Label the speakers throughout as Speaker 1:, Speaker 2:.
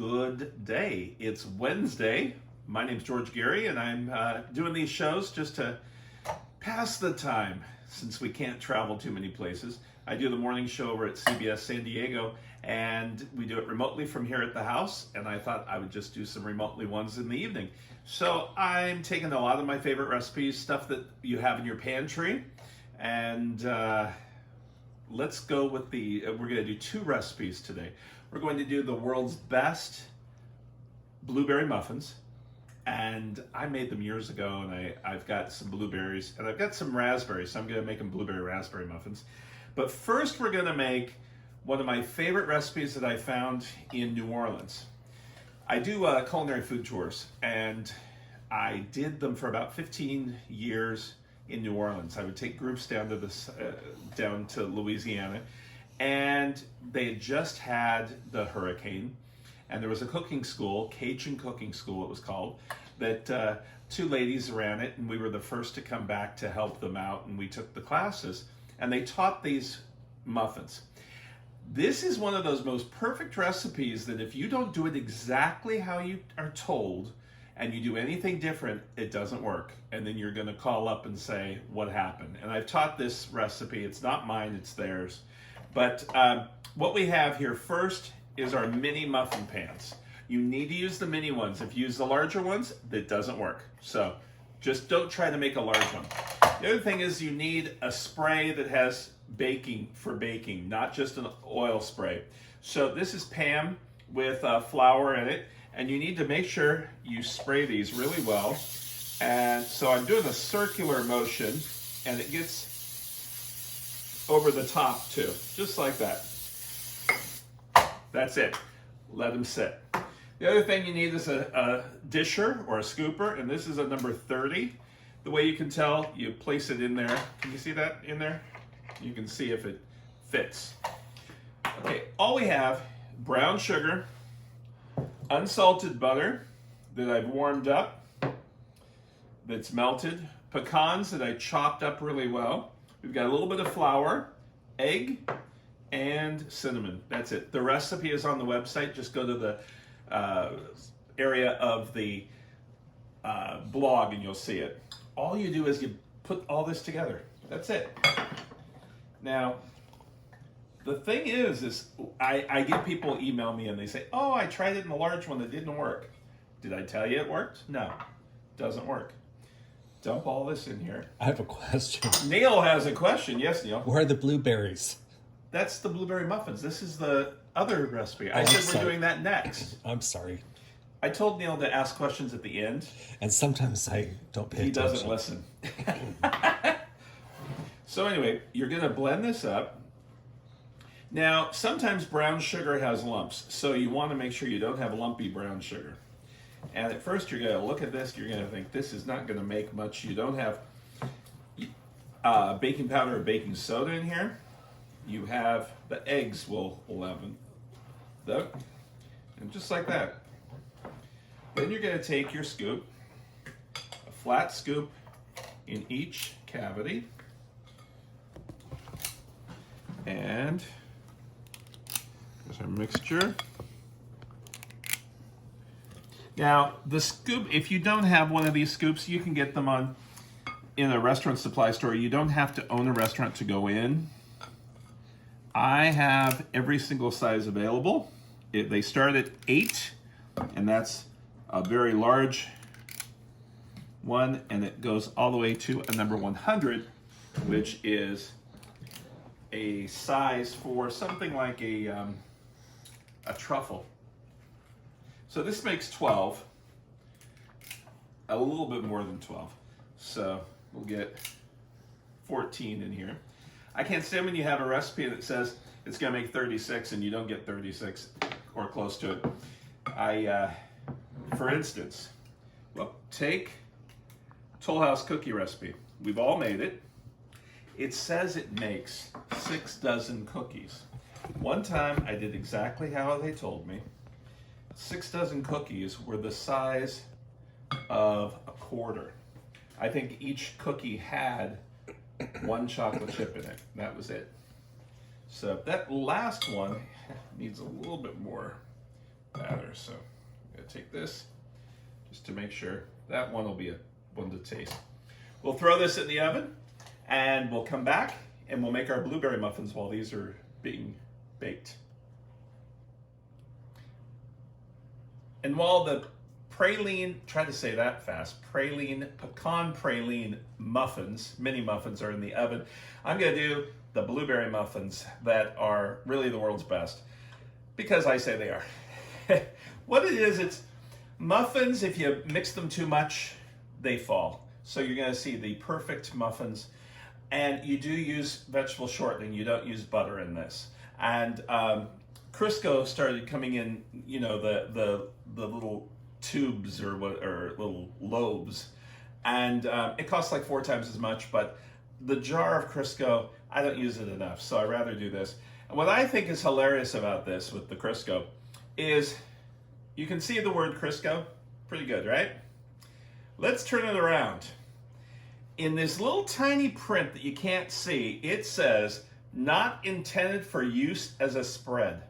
Speaker 1: Good day. It's Wednesday. My name's George Gary, and I'm doing these shows just to pass the time since we can't travel too many places. I do the morning show over at CBS San Diego, and we do it remotely from here at the house, and I thought I would just do some remotely ones in the evening. So I'm taking a lot of my favorite recipes, stuff that you have in your pantry, and let's go with we're going to do two recipes today. We're going to do the world's best blueberry muffins, and I made them years ago, and I've got some blueberries and I've got some raspberries, so I'm going to make them blueberry raspberry muffins. But first we're going to make one of my favorite recipes that I found in New Orleans. I do culinary food tours, and I did them for about 15 years in New Orleans. I would take groups down to Louisiana, and they had just had the hurricane, and there was a cooking school, Cajun cooking school it was called, that two ladies ran it, and we were the first to come back to help them out, and we took the classes, and they taught these muffins. This is one of those most perfect recipes that if you don't do it exactly how you are told, and you do anything different, it doesn't work. And then you're gonna call up and say, what happened? And I've taught this recipe. It's not mine, it's theirs. But what we have here first is our mini muffin pans. You need to use the mini ones. If you use the larger ones, that doesn't work. So just don't try to make a large one. The other thing is you need a spray that has baking, not just an oil spray. So this is Pam with flour in it, and you need to make sure you spray these really well. And so I'm doing a circular motion, and it gets over the top too, just like that. That's it. Let them sit. The other thing you need is a disher or a scooper, and this is a number 30. The way you can tell, you place it in there. Can you see that in there? You can see if it fits. Okay, all we have, brown sugar, unsalted butter that I've warmed up, that's melted, pecans that I chopped up really well. We've got a little bit of flour, egg, and cinnamon. That's it. The recipe is on the website. Just go to the area of the blog and you'll see it. All you do is you put all this together. That's it. Now, the thing is I get people email me and they say, oh, I tried it in the large one, it didn't work. Did I tell you it worked? No, doesn't work. Dump all this in here.
Speaker 2: I have a question.
Speaker 1: Neil has a question. Yes, Neil.
Speaker 2: Where are the blueberries?
Speaker 1: That's the blueberry muffins. This is the other recipe. I said we're doing that next.
Speaker 2: I'm sorry.
Speaker 1: I told Neil to ask questions at the end.
Speaker 2: And sometimes I don't pay attention.
Speaker 1: He doesn't listen. So anyway, you're going to blend this up. Now, sometimes brown sugar has lumps, so you want to make sure you don't have lumpy brown sugar. And at first you're going to look at this, you're going to think this is not going to make much. You don't have baking powder or baking soda in here. You have the eggs will leaven them, and just like that. Then you're going to take your scoop, a flat scoop in each cavity, and there's our mixture. Now, the scoop, if you don't have one of these scoops, you can get them in a restaurant supply store. You don't have to own a restaurant to go in. I have every single size available. They start at 8, and that's a very large one, and it goes all the way to a number 100, which is a size for something like a truffle. So this makes 12, a little bit more than 12. So we'll get 14 in here. I can't stand when you have a recipe that says it's gonna make 36 and you don't get 36 or close to it. For instance, well, take Toll House cookie recipe. We've all made it. It says it makes 6 dozen cookies. One time I did exactly how they told me. 6 dozen cookies were the size of a quarter. I think each cookie had 1 chocolate chip in it. That was it. So that last one needs a little bit more batter. So I'm going to take this just to make sure that one will be a one to taste. We'll throw this in the oven and we'll come back and we'll make our blueberry muffins while these are being baked. And while the praline, try to say that fast, praline, pecan praline muffins, mini muffins are in the oven, I'm going to do the blueberry muffins that are really the world's best, because I say they are. What it is, it's muffins, if you mix them too much, they fall. So you're going to see the perfect muffins. And you do use vegetable shortening, you don't use butter in this. And Crisco started coming in, you know, the little tubes or little lobes, and it costs like 4 times as much, but the jar of Crisco, I don't use it enough, so I rather do this. And what I think is hilarious about this with the Crisco is you can see the word Crisco, pretty good, right? Let's turn it around. In this little tiny print that you can't see, it says, not intended for use as a spread.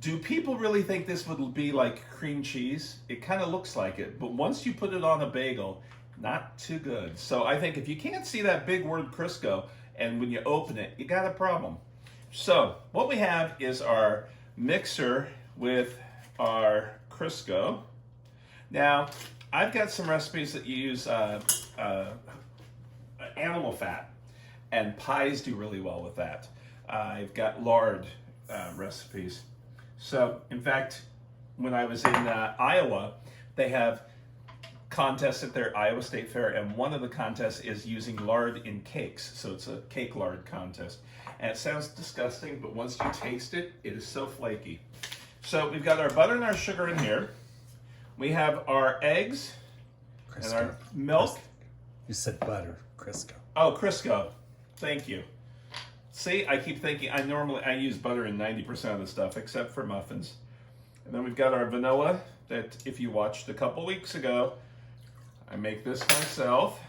Speaker 1: Do people really think this would be like cream cheese? It kind of looks like it, but once you put it on a bagel, not too good. So I think if you can't see that big word Crisco, and when you open it, you got a problem. So what we have is our mixer with our Crisco. Now, I've got some recipes that use animal fat, and pies do really well with that. I've got lard recipes. So, in fact, when I was in Iowa, they have contests at their Iowa State Fair, and one of the contests is using lard in cakes. So it's a cake lard contest. And it sounds disgusting, but once you taste it, it is so flaky. So we've got our butter and our sugar in here. We have our eggs and our milk.
Speaker 2: You said butter, Crisco.
Speaker 1: Oh, Crisco. Thank you. See, I keep thinking, I use butter in 90% of the stuff except for muffins. And then we've got our vanilla that, if you watched a couple weeks ago, I make this myself.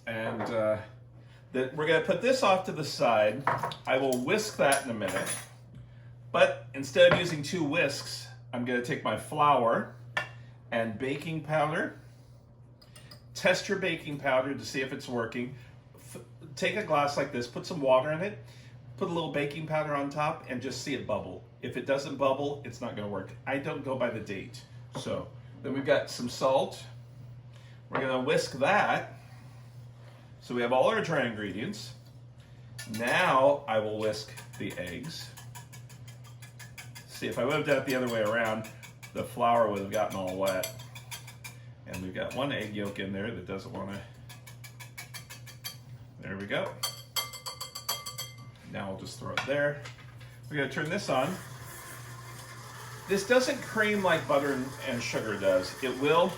Speaker 1: And we're going to put this off to the side. I will whisk that in a minute. But instead of using 2 whisks, I'm going to take my flour and baking powder. Test your baking powder to see if it's working. Take a glass like this, put some water in it, put a little baking powder on top, and just see it bubble. If it doesn't bubble, it's not going to work. I don't go by the date. So then we've got some salt. We're going to whisk that. So we have all our dry ingredients. Now I will whisk the eggs. See, if I would have done it the other way around, the flour would have gotten all wet. And we've got 1 egg yolk in there that doesn't want to. There we go. Now I'll just throw it there. We're going to turn this on. This doesn't cream like butter and sugar does. It will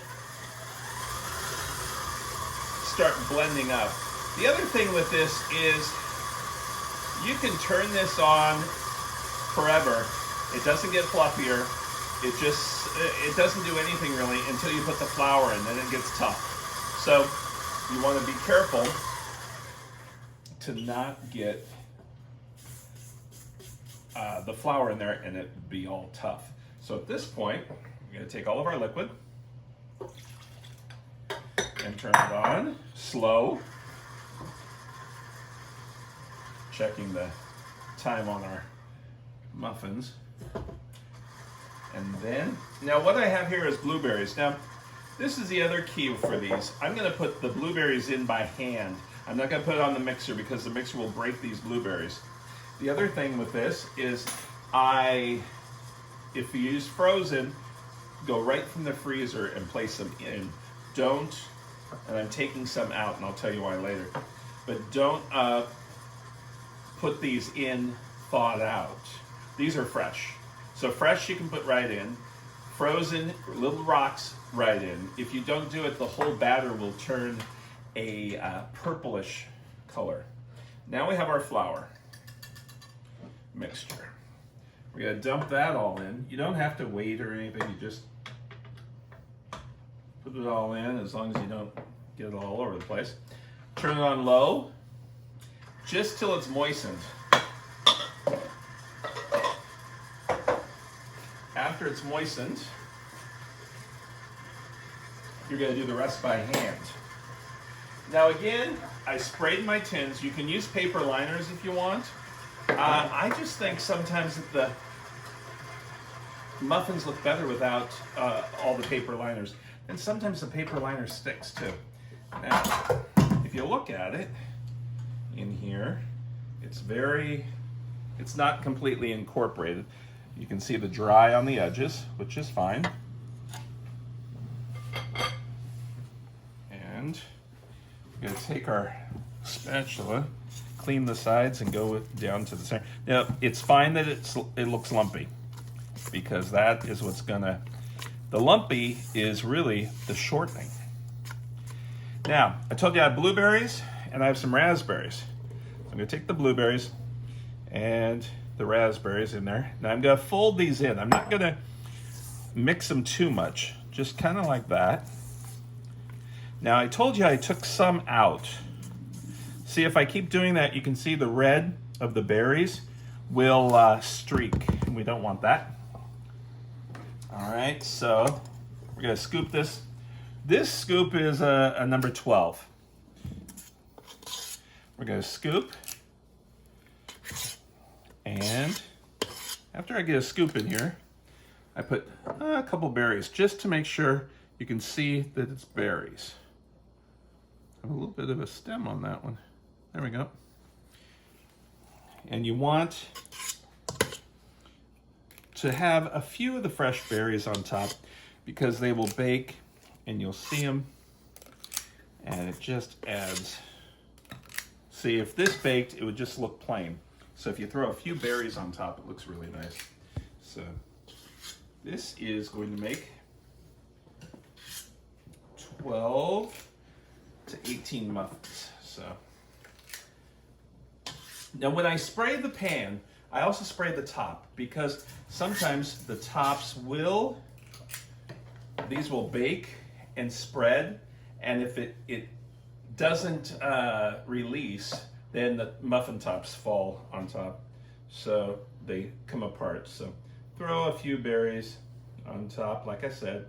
Speaker 1: start blending up. The other thing with this is you can turn this on forever. It doesn't get fluffier. It doesn't do anything really until you put the flour in, then it gets tough. So you want to be careful to not get the flour in there and it be all tough. So at this point, we're going to take all of our liquid and turn it on slow. Checking the time on our muffins. And then, now what I have here is blueberries. Now, this is the other key for these. I'm going to put the blueberries in by hand. I'm not going to put it on the mixer because the mixer will break these blueberries. The other thing with this is if you use frozen, go right from the freezer and place them in. Don't, and I'm taking some out and I'll tell you why later, but don't put these in thawed out. These are fresh. So fresh you can put right in. Frozen, little rocks right in. If you don't do it, the whole batter will turn a purplish color. Now we have our flour mixture. We're going to dump that all in. You don't have to wait or anything. You just put it all in as long as you don't get it all over the place. Turn it on low just till it's moistened. after it's moistened, you're going to do the rest by hand. Now again, I sprayed my tins. You can use paper liners if you want. I just think sometimes that the muffins look better without all the paper liners. And sometimes the paper liner sticks too. Now, if you look at it in here, it's not completely incorporated. You can see the dry on the edges, which is fine. And we're going to take our spatula, clean the sides, and go down to the center. Now, it's fine that it looks lumpy, because that is what's gonna, the lumpy is really the shortening. Now, I told you I have blueberries and I have some raspberries. So I'm gonna take the blueberries and the raspberries in there. Now I'm gonna fold these in. I'm not gonna mix them too much, just kind of like that. Now I told you I took some out. See, if I keep doing that, you can see the red of the berries will streak. We don't want that. All right, so we're gonna scoop this. This scoop is a number 12. We're gonna scoop, and after I get a scoop in here, I put a couple berries just to make sure you can see that it's berries. I have a little bit of a stem on that one. There we go. And you want to have a few of the fresh berries on top because they will bake and you'll see them, and it just adds. See, if this baked, it would just look plain. So if you throw a few berries on top, it looks really nice. So this is going to make 12 to 18 muffins. So now when I spray the pan, I also spray the top because sometimes the tops these will bake and spread, and if it doesn't release, then the muffin tops fall on top, so they come apart. So throw a few berries on top, like I said.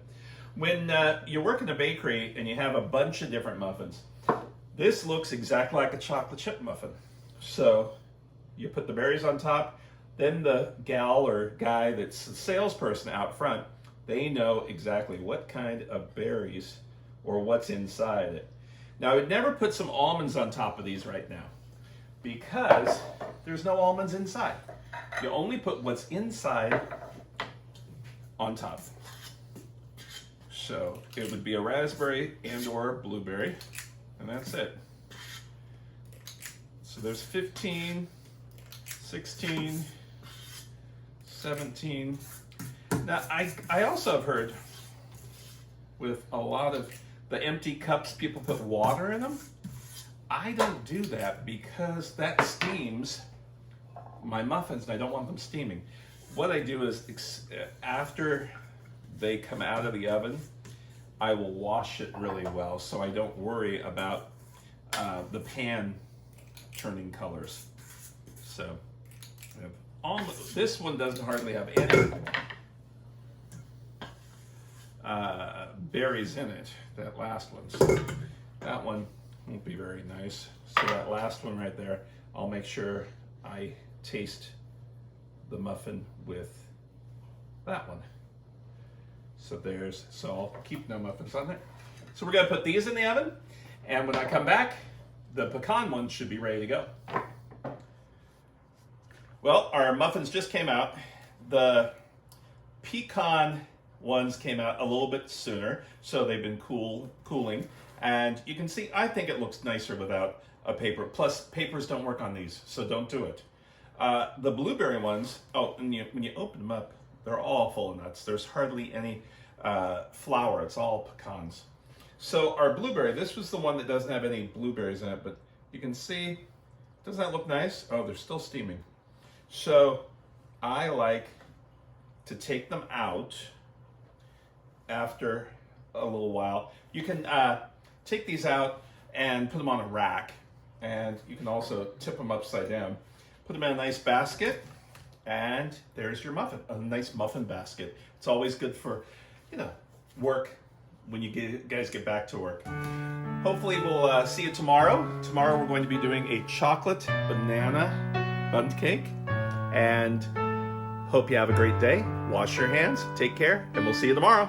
Speaker 1: When you work in a bakery and you have a bunch of different muffins, this looks exactly like a chocolate chip muffin. So you put the berries on top, then the gal or guy that's the salesperson out front, they know exactly what kind of berries or what's inside it. Now, I would never put some almonds on top of these right now because there's no almonds inside. You only put what's inside on top. So it would be a raspberry and or blueberry, and that's it. So there's 15, 16, 17. Now, I also have heard with a lot of the empty cups, people put water in them. I don't do that because that steams my muffins and I don't want them steaming. What I do is after they come out of the oven, I will wash it really well so I don't worry about the pan turning colors. So this one doesn't hardly have any berries in it, that last one. So that one won't be very nice. So that last one right there, I'll make sure I taste the muffin with that one. So I'll keep no muffins on there. So we're gonna put these in the oven, and when I come back, the pecan ones should be ready to go. Well, our muffins just came out. The pecan ones came out a little bit sooner, so they've been cooling. And you can see, I think it looks nicer without a paper. Plus, papers don't work on these, so don't do it. The blueberry ones, when you open them up, they're all full of nuts. There's hardly any flour. It's all pecans. So our blueberry, this was the one that doesn't have any blueberries in it, but you can see, doesn't that look nice? Oh, they're still steaming. So I like to take them out after a little while. You can take these out and put them on a rack, and you can also tip them upside down. Put them in a nice basket, And there's your muffin, a nice muffin basket. It's always good for, work when you guys get back to work. Hopefully we'll see you tomorrow. Tomorrow we're going to be doing a chocolate banana bundt cake. And hope you have a great day. Wash your hands, take care, and we'll see you tomorrow.